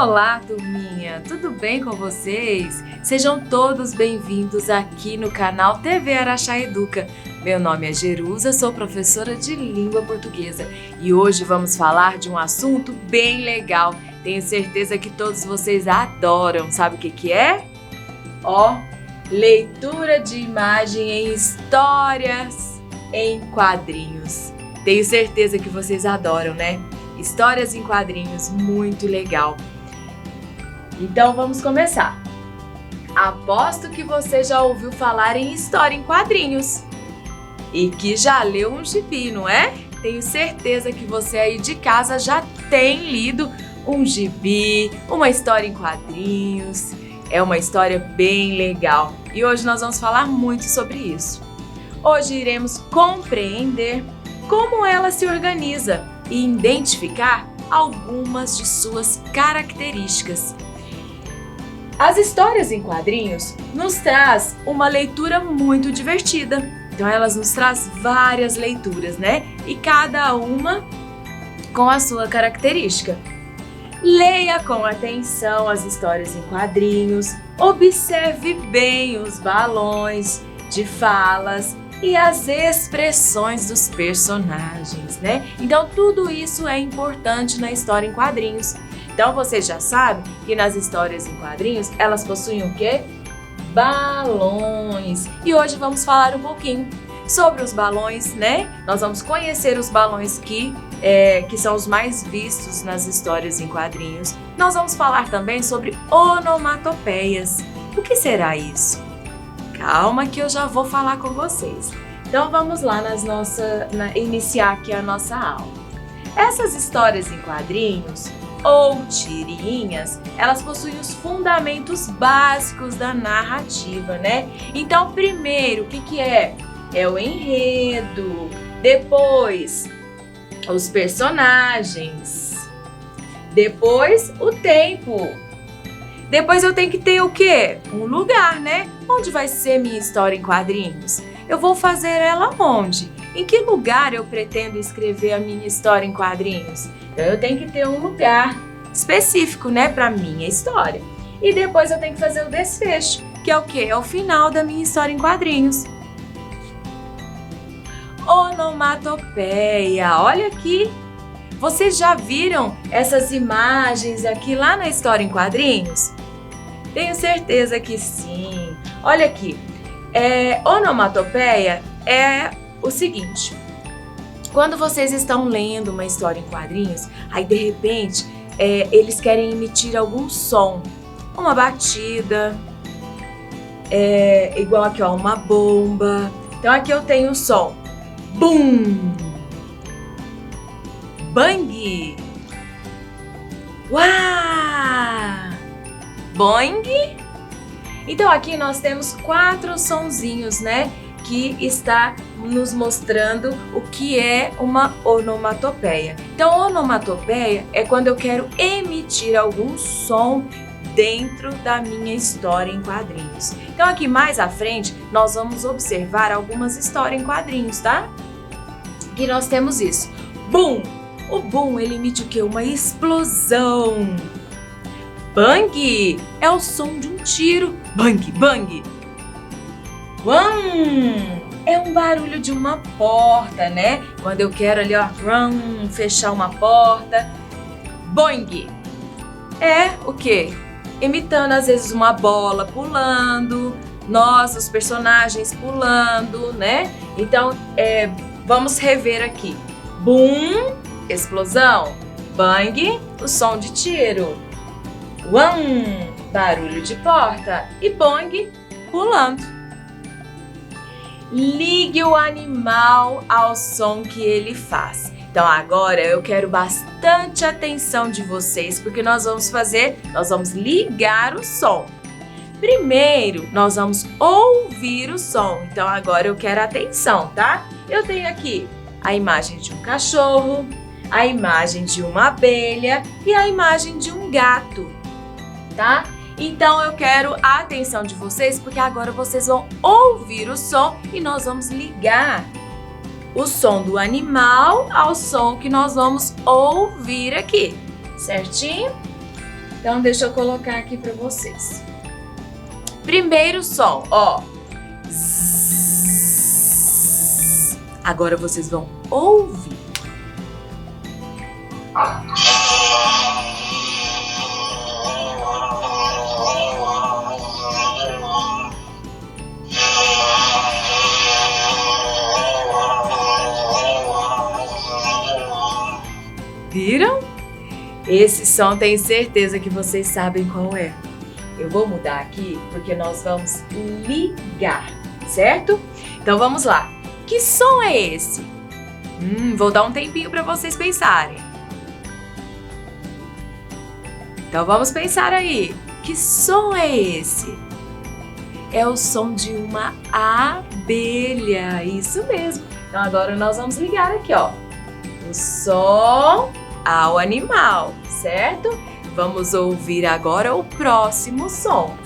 Olá, turminha! Tudo bem com vocês? Sejam todos bem-vindos aqui no canal TV Araxá Educa. Meu nome é Jerusa, sou professora de língua portuguesa e hoje vamos falar de um assunto bem legal. Tenho certeza que todos vocês adoram. Sabe o que é? Leitura de imagem em histórias em quadrinhos. Tenho certeza que vocês adoram, né? Histórias em quadrinhos, muito legal. Então vamos começar. Aposto que você já ouviu falar em história em quadrinhos e que já leu um gibi, não é? Tenho certeza que você aí de casa já tem lido um gibi, uma história em quadrinhos. É uma história bem legal e hoje nós vamos falar muito sobre isso. Hoje iremos compreender como ela se organiza e identificar algumas de suas características. As histórias em quadrinhos nos traz uma leitura muito divertida. Então elas nos traz várias leituras, né? E cada uma com a sua característica. Leia com atenção as histórias em quadrinhos, observe bem os balões de falas e as expressões dos personagens, né? Então tudo isso é importante na história em quadrinhos. Então vocês já sabem que nas histórias em quadrinhos elas possuem o quê? Balões. E hoje vamos falar um pouquinho sobre os balões, né? Nós vamos conhecer os balões que são os mais vistos nas histórias em quadrinhos. Nós vamos falar também sobre onomatopeias. O que será isso? Calma que eu já vou falar com vocês. Então vamos lá iniciar aqui a nossa aula. Essas histórias em quadrinhos ou tirinhas, elas possuem os fundamentos básicos da narrativa, né? Então primeiro, o que é? É o enredo, depois os personagens, depois o tempo. Depois eu tenho que ter o quê? Um lugar, né? Onde vai ser minha história em quadrinhos? Eu vou fazer ela onde? Em que lugar eu pretendo escrever a minha história em quadrinhos? Então eu tenho que ter um lugar específico, né, para minha história. E depois eu tenho que fazer o desfecho, que é o quê? É o final da minha história em quadrinhos. Onomatopeia, olha aqui. Vocês já viram essas imagens aqui lá na história em quadrinhos? Tenho certeza que sim. Olha aqui, onomatopeia é o seguinte: quando vocês estão lendo uma história em quadrinhos, aí de repente eles querem emitir algum som, uma batida, igual aqui, ó, uma bomba. Então aqui eu tenho o som bum, bang, uá, boing. Então aqui nós temos 4 sonzinhos, né? Que está nos mostrando o que é uma onomatopeia. Então, onomatopeia é quando eu quero emitir algum som dentro da minha história em quadrinhos. Então, aqui mais à frente, nós vamos observar algumas histórias em quadrinhos, tá? Que nós temos isso. Boom! O boom, ele emite o quê? Uma explosão. Bang! É o som de um tiro. Bang, bang! Wham! É um barulho de uma porta, né? Quando eu quero ali, ó, fechar uma porta. Boing! É o quê? Imitando às vezes uma bola pulando, nós, os personagens pulando, né? Então, vamos rever aqui. Boom, explosão. Bang, o som de tiro. Wham, barulho de porta. E bong, pulando. Ligue o animal ao som que ele faz. Então agora eu quero bastante atenção de vocês, porque nós vamos ligar o som. Primeiro, nós vamos ouvir o som. Então agora eu quero atenção, tá? Eu tenho aqui a imagem de um cachorro, a imagem de uma abelha e a imagem de um gato, tá? Então eu quero a atenção de vocês, porque agora vocês vão ouvir o som e nós vamos ligar o som do animal ao som que nós vamos ouvir aqui, certinho? Então, deixa eu colocar aqui para vocês. Primeiro som, ó. Zzz. Agora vocês vão ouvir. Viram? Esse som tenho certeza que vocês sabem qual é. Eu vou mudar aqui porque nós vamos ligar, certo? Então vamos lá. Que som é esse? Vou dar um tempinho para vocês pensarem. Então vamos pensar aí. Que som é esse? É o som de uma abelha. Isso mesmo. Então agora nós vamos ligar aqui, ó. O som ao animal, certo? Vamos ouvir agora o próximo som.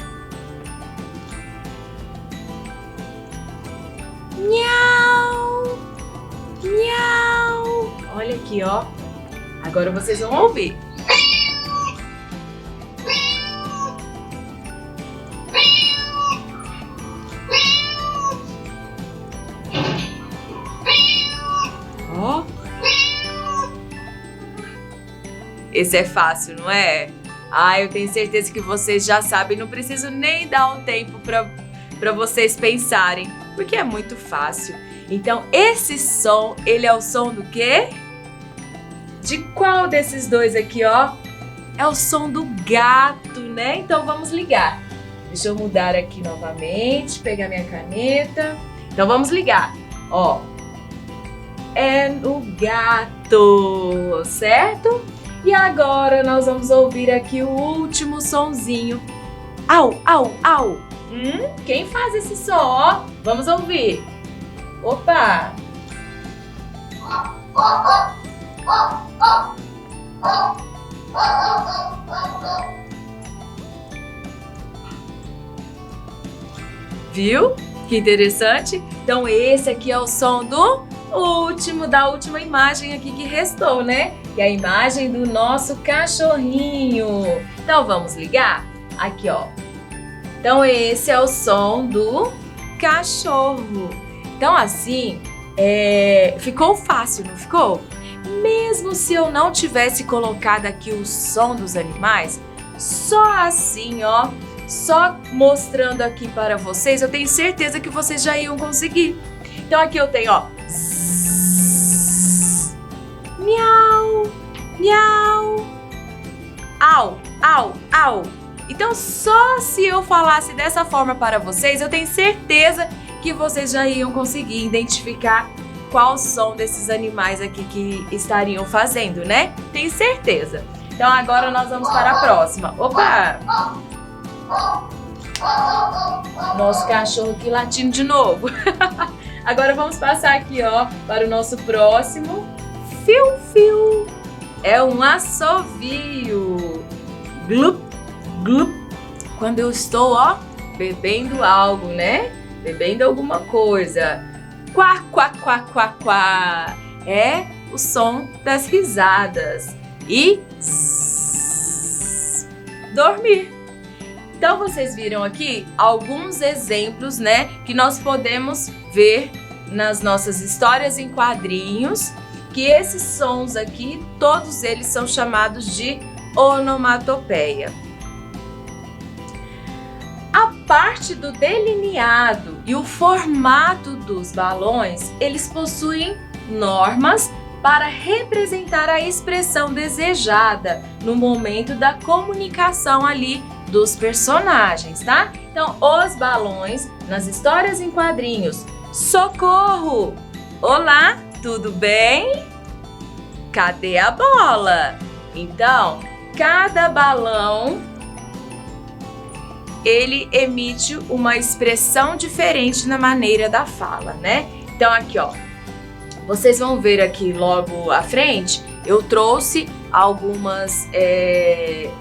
Miau! Miau! Olha aqui, ó. Agora vocês vão ouvir. Ó. Esse é fácil, não é? Ah, eu tenho certeza que vocês já sabem, não preciso nem dar um tempo para vocês pensarem, porque é muito fácil. Então, esse som, ele é o som do quê? De qual desses dois aqui, ó? É o som do gato, né? Então, vamos ligar. Deixa eu mudar aqui novamente, pegar minha caneta. Então, vamos ligar. Ó, é o gato, certo? E agora nós vamos ouvir aqui o último sonzinho. Au, au, au. Quem faz esse som, ó? Vamos ouvir. Opa! Viu? Que interessante. Então esse aqui é o som da última imagem aqui que restou, né? Que é a imagem do nosso cachorrinho. Então vamos ligar? Aqui, ó. Então esse é o som do cachorro. Então assim, ficou fácil, não ficou? Mesmo se eu não tivesse colocado aqui o som dos animais, só assim, ó, só mostrando aqui para vocês, eu tenho certeza que vocês já iam conseguir. Então aqui eu tenho, ó, zzz, miau, miau, au, au, au. Então só se eu falasse dessa forma para vocês, eu tenho certeza que vocês já iam conseguir identificar qual som desses animais aqui que estariam fazendo, né? Tenho certeza. Então agora nós vamos para a próxima. Opa! Nosso cachorro aqui latindo de novo. Agora vamos passar aqui, ó, para o nosso próximo. Fiu, fiu. É um assovio. Glup, glup. Quando eu estou, ó, bebendo algo, né? Bebendo alguma coisa. Quá, quá, quá, quá, quá. É o som das risadas. E zzz, dormir. Então vocês viram aqui alguns exemplos, né, que nós podemos ver nas nossas histórias em quadrinhos, que esses sons aqui, todos eles são chamados de onomatopeia. A parte do delineado e o formato dos balões, eles possuem normas para representar a expressão desejada no momento da comunicação ali dos personagens, tá? Então, os balões nas histórias em quadrinhos. Socorro! Olá, tudo bem? Cadê a bola? Então, cada balão ele emite uma expressão diferente na maneira da fala, né? Então aqui, ó, vocês vão ver aqui logo à frente, eu trouxe algumas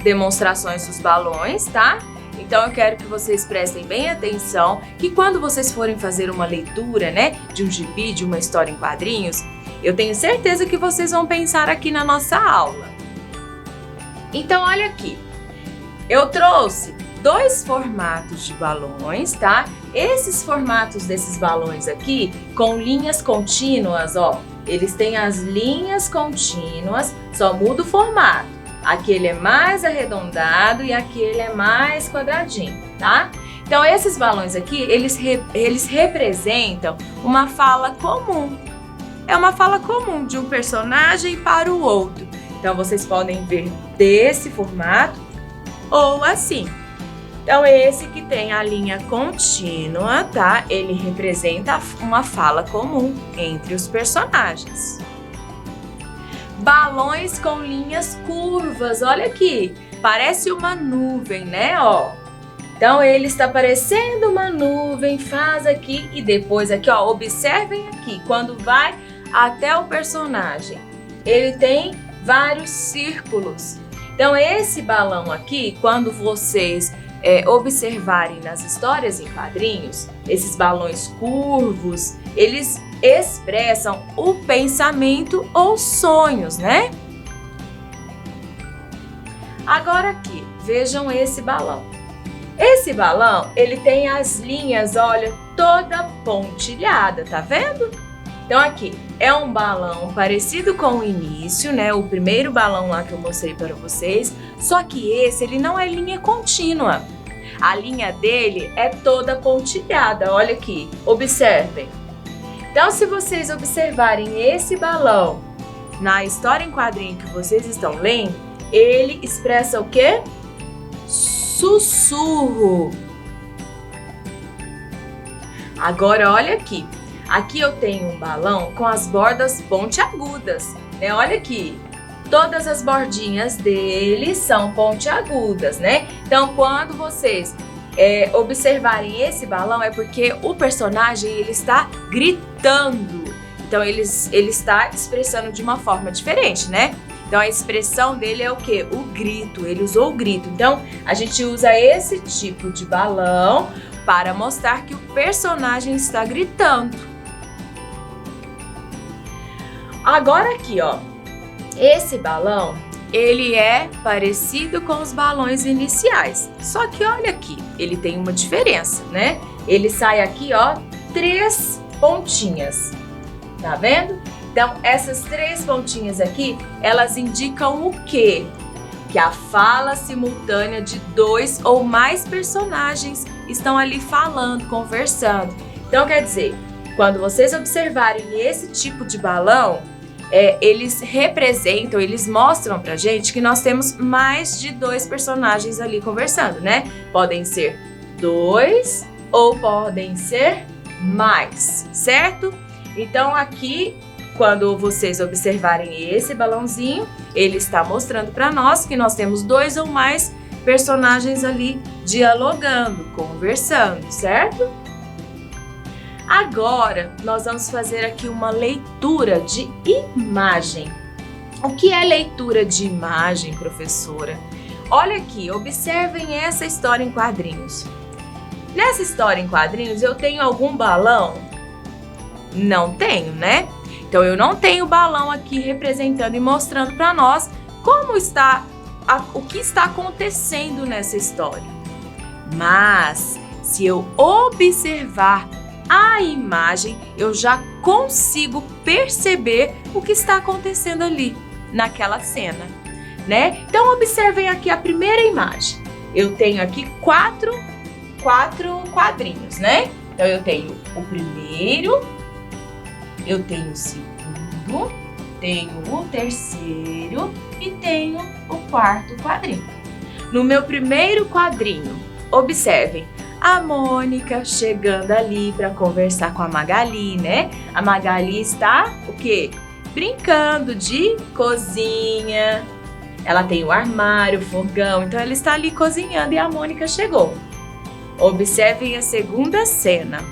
demonstrações dos balões, tá? Então eu quero que vocês prestem bem atenção, que quando vocês forem fazer uma leitura, né, de um gibi, de uma história em quadrinhos, eu tenho certeza que vocês vão pensar aqui na nossa aula. Então olha aqui, eu trouxe 2 formatos de balões, tá? Esses formatos desses balões aqui, com linhas contínuas, ó, eles têm as linhas contínuas, só muda o formato. Aquele é mais arredondado e aquele é mais quadradinho, tá? Então, esses balões aqui, eles representam uma fala comum. É uma fala comum de um personagem para o outro. Então, vocês podem ver desse formato ou assim. Então, esse que tem a linha contínua, tá? Ele representa uma fala comum entre os personagens. Balões com linhas curvas, olha aqui, parece uma nuvem, né? Ó. Então, ele está parecendo uma nuvem, faz aqui e depois aqui, ó, observem aqui, quando vai até o personagem, ele tem vários círculos. Então, esse balão aqui, quando vocês observarem nas histórias em quadrinhos, esses balões curvos, eles expressam o pensamento ou sonhos, né? Agora aqui, vejam esse balão. Esse balão, ele tem as linhas, olha, toda pontilhada, tá vendo? Então aqui, é um balão parecido com o início, né? O primeiro balão lá que eu mostrei para vocês, só que esse, ele não é linha contínua. A linha dele é toda pontilhada, olha aqui, observem. Então, se vocês observarem esse balão na história em quadrinho que vocês estão lendo, ele expressa o quê? Sussurro. Agora, olha aqui. Aqui eu tenho um balão com as bordas pontiagudas, né? Olha aqui. Todas as bordinhas dele são pontiagudas, né? Então, quando vocês observarem esse balão, é porque o personagem ele está gritando. Então, ele está expressando de uma forma diferente, né? Então, a expressão dele é o quê? O grito. Ele usou o grito. Então, a gente usa esse tipo de balão para mostrar que o personagem está gritando. Agora aqui, ó. Esse balão, ele é parecido com os balões iniciais. Só que olha aqui, ele tem uma diferença, né? Ele sai aqui, ó, 3 pontinhas. Tá vendo? Então, essas 3 pontinhas aqui, elas indicam o quê? Que a fala simultânea de 2 ou mais personagens estão ali falando, conversando. Então, quer dizer, quando vocês observarem esse tipo de balão, eles representam, eles mostram pra gente que nós temos mais de 2 personagens ali conversando, né? Podem ser 2 ou podem ser mais, certo? Então aqui, quando vocês observarem esse balãozinho, ele está mostrando pra nós que nós temos 2 ou mais personagens ali dialogando, conversando, certo? Agora, nós vamos fazer aqui uma leitura de imagem. O que é leitura de imagem, professora? Olha aqui, observem essa história em quadrinhos. Nessa história em quadrinhos, eu tenho algum balão? Não tenho, né? Então, eu não tenho balão aqui representando e mostrando para nós como está, o que está acontecendo nessa história. Mas, se eu observar a imagem, eu já consigo perceber o que está acontecendo ali, naquela cena, né? Então, observem aqui a primeira imagem. Eu tenho aqui quatro quadrinhos, né? Então, eu tenho o primeiro, eu tenho o segundo, tenho o terceiro e tenho o quarto quadrinho. No meu primeiro quadrinho, observem, a Mônica chegando ali para conversar com a Magali, né? A Magali está, o quê? Brincando de cozinha. Ela tem o armário, o fogão, então ela está ali cozinhando e a Mônica chegou. Observem a segunda cena.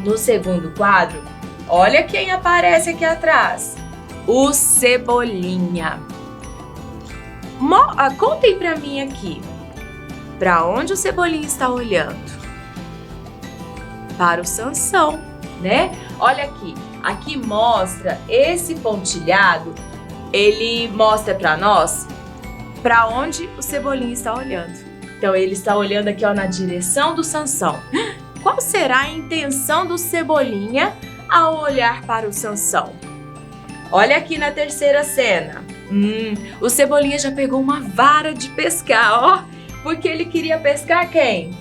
No segundo quadro, olha quem aparece aqui atrás. O Cebolinha. Contem para mim aqui. Para onde o Cebolinha está olhando? Para o Sansão, né? Olha aqui, aqui mostra esse pontilhado, ele mostra para nós para onde o Cebolinha está olhando. Então ele está olhando aqui, ó, na direção do Sansão. Qual será a intenção do Cebolinha ao olhar para o Sansão? Olha aqui na terceira cena. O Cebolinha já pegou uma vara de pescar, ó. Porque ele queria pescar quem?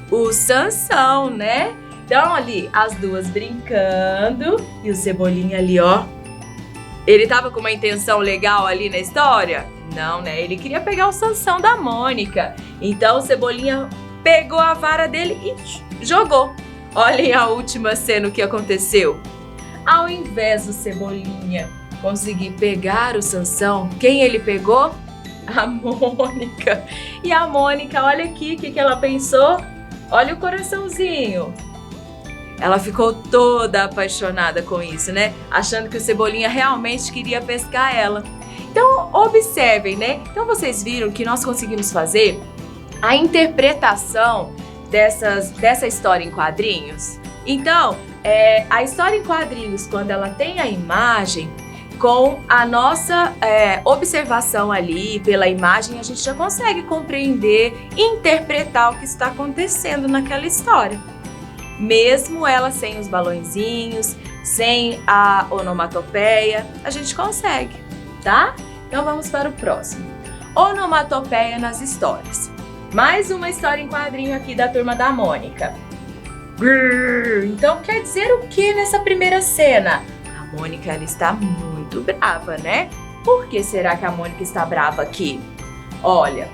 O Sansão, né? Então ali, as duas brincando. E o Cebolinha ali, ó. Ele tava com uma intenção legal ali na história? Não, né? Ele queria pegar o Sansão da Mônica. Então o Cebolinha pegou a vara dele e jogou. Olhem a última cena, o que aconteceu. Ao invés do Cebolinha conseguir pegar o Sansão, quem ele pegou? A Mônica. E a Mônica, olha aqui o que ela pensou. Olha o coraçãozinho. Ela ficou toda apaixonada com isso, né? Achando que o Cebolinha realmente queria pescar ela. Então, observem, né? Então, vocês viram que nós conseguimos fazer a interpretação dessa história em quadrinhos? Então, a história em quadrinhos, quando ela tem a imagem, com a nossa observação ali, pela imagem, a gente já consegue compreender e interpretar o que está acontecendo naquela história. Mesmo ela sem os balõezinhos, sem a onomatopeia, a gente consegue, tá? Então vamos para o próximo. Onomatopeia nas histórias. Mais uma história em quadrinho aqui da Turma da Mônica. Então quer dizer o que nessa primeira cena? A Mônica, ela está muito brava, né? Por que será que a Mônica está brava aqui? Olha,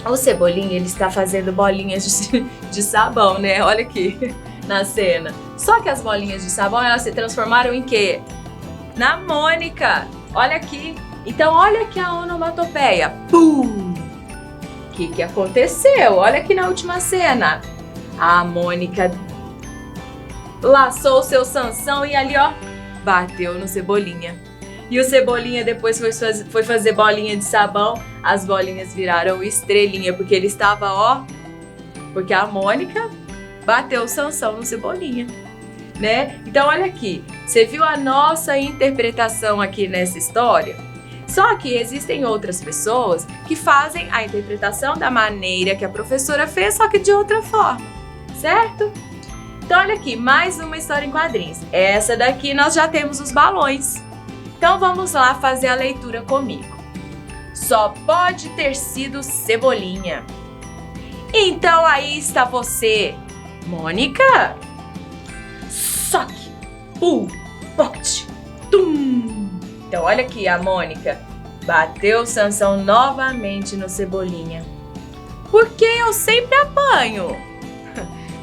o Cebolinha, ele está fazendo bolinhas de sabão, né? Olha aqui na cena. Só que as bolinhas de sabão, elas se transformaram em quê? Na Mônica. Olha aqui. Então, olha aqui a onomatopeia. Pum! O que aconteceu? Olha aqui na última cena. A Mônica laçou o seu Sansão e ali, ó, bateu no Cebolinha. E o Cebolinha depois foi fazer bolinha de sabão. As bolinhas viraram estrelinha, porque ele estava, ó... Porque a Mônica bateu o Sansão no Cebolinha, né? Então, olha aqui. Você viu a nossa interpretação aqui nessa história? Só que existem outras pessoas que fazem a interpretação da maneira que a professora fez, só que de outra forma, certo? Então, olha aqui, mais uma história em quadrinhos. Essa daqui nós já temos os balões. Então, vamos lá fazer a leitura comigo. Só pode ter sido Cebolinha. Então, aí está você, Mônica. Soque, pum, pote, tum. Então, olha aqui, a Mônica bateu o Sansão novamente no Cebolinha. Por que eu sempre apanho?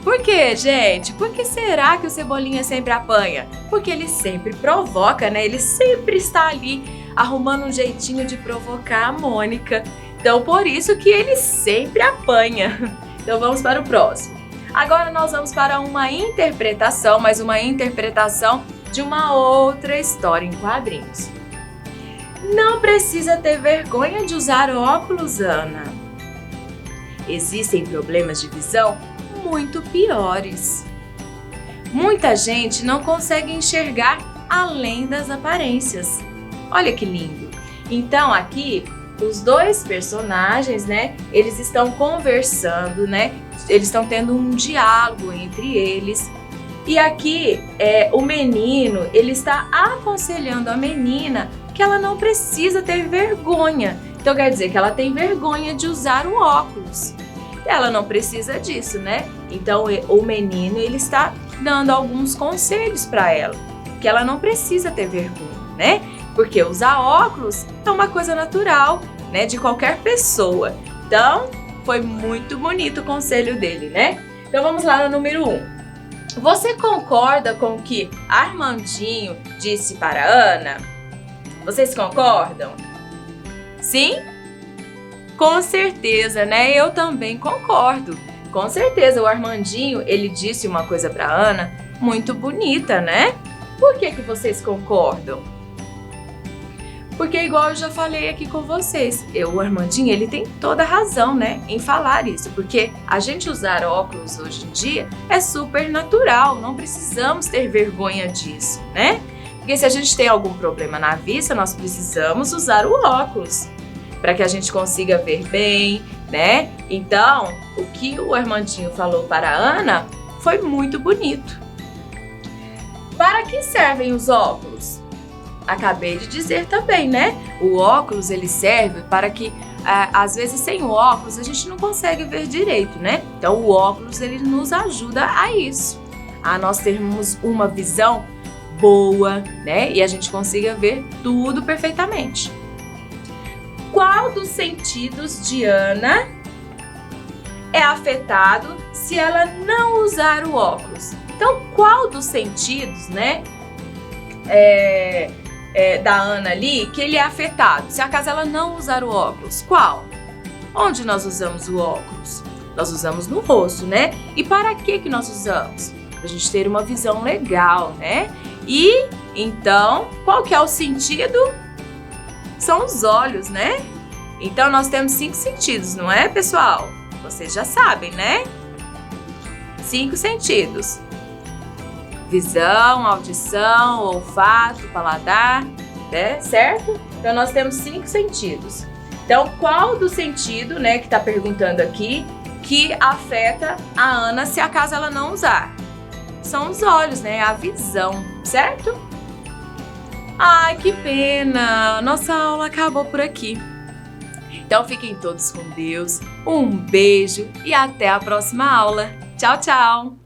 Por quê, gente? Por que será que o Cebolinha sempre apanha? Porque ele sempre provoca, né? Ele sempre está ali arrumando um jeitinho de provocar a Mônica. Então, por isso que ele sempre apanha. Então, vamos para o próximo. Agora nós vamos para uma interpretação, mas uma interpretação de uma outra história em quadrinhos. Não precisa ter vergonha de usar óculos, Ana. Existem problemas de visão muito piores. Muita gente não consegue enxergar além das aparências. Olha que lindo! Então aqui os dois personagens, né? Eles estão conversando, né? Eles estão tendo um diálogo entre eles. E aqui o menino, ele está aconselhando a menina que ela não precisa ter vergonha. Então quer dizer que ela tem vergonha de usar o óculos. Ela não precisa disso, né? Então o menino, ele está dando alguns conselhos para ela, que ela não precisa ter vergonha, né? Porque usar óculos é uma coisa natural, né, de qualquer pessoa. Então, foi muito bonito o conselho dele, né? Então vamos lá no número 1. Você concorda com o que Armandinho disse para Ana? Vocês concordam? Sim? Com certeza, né? Eu também concordo. Com certeza, o Armandinho, ele disse uma coisa para Ana muito bonita, né? Por que vocês concordam? Porque igual eu já falei aqui com vocês, o Armandinho, ele tem toda a razão, né, em falar isso, porque a gente usar óculos hoje em dia é super natural, não precisamos ter vergonha disso, né? Porque se a gente tem algum problema na vista, nós precisamos usar o óculos. para que a gente consiga ver bem, né? Então, o que o Armandinho falou para a Ana foi muito bonito. Para que servem os óculos? Acabei de dizer também, né? O óculos ele serve para que, às vezes sem o óculos a gente não consegue ver direito, né? Então o óculos ele nos ajuda a isso, a nós termos uma visão boa, né? E a gente consiga ver tudo perfeitamente. Qual dos sentidos de Ana é afetado se ela não usar o óculos? Então, qual dos sentidos, né, da Ana ali, que ele é afetado? Se acaso ela não usar o óculos, qual? Onde nós usamos o óculos? Nós usamos no rosto, né? E para que nós usamos? Para a gente ter uma visão legal, né? E, então, qual que é o sentido? São os olhos, né? Então, nós temos 5 sentidos, não é, pessoal? Vocês já sabem, né? 5 sentidos. Visão, audição, olfato, paladar, né? Certo? Então, nós temos 5 sentidos. Então, qual do sentido, né, que tá perguntando aqui, que afeta a Ana se acaso ela não usar? São os olhos, né? A visão, certo? Ai, que pena! Nossa aula acabou por aqui. Então, fiquem todos com Deus. Um beijo e até a próxima aula. Tchau, tchau!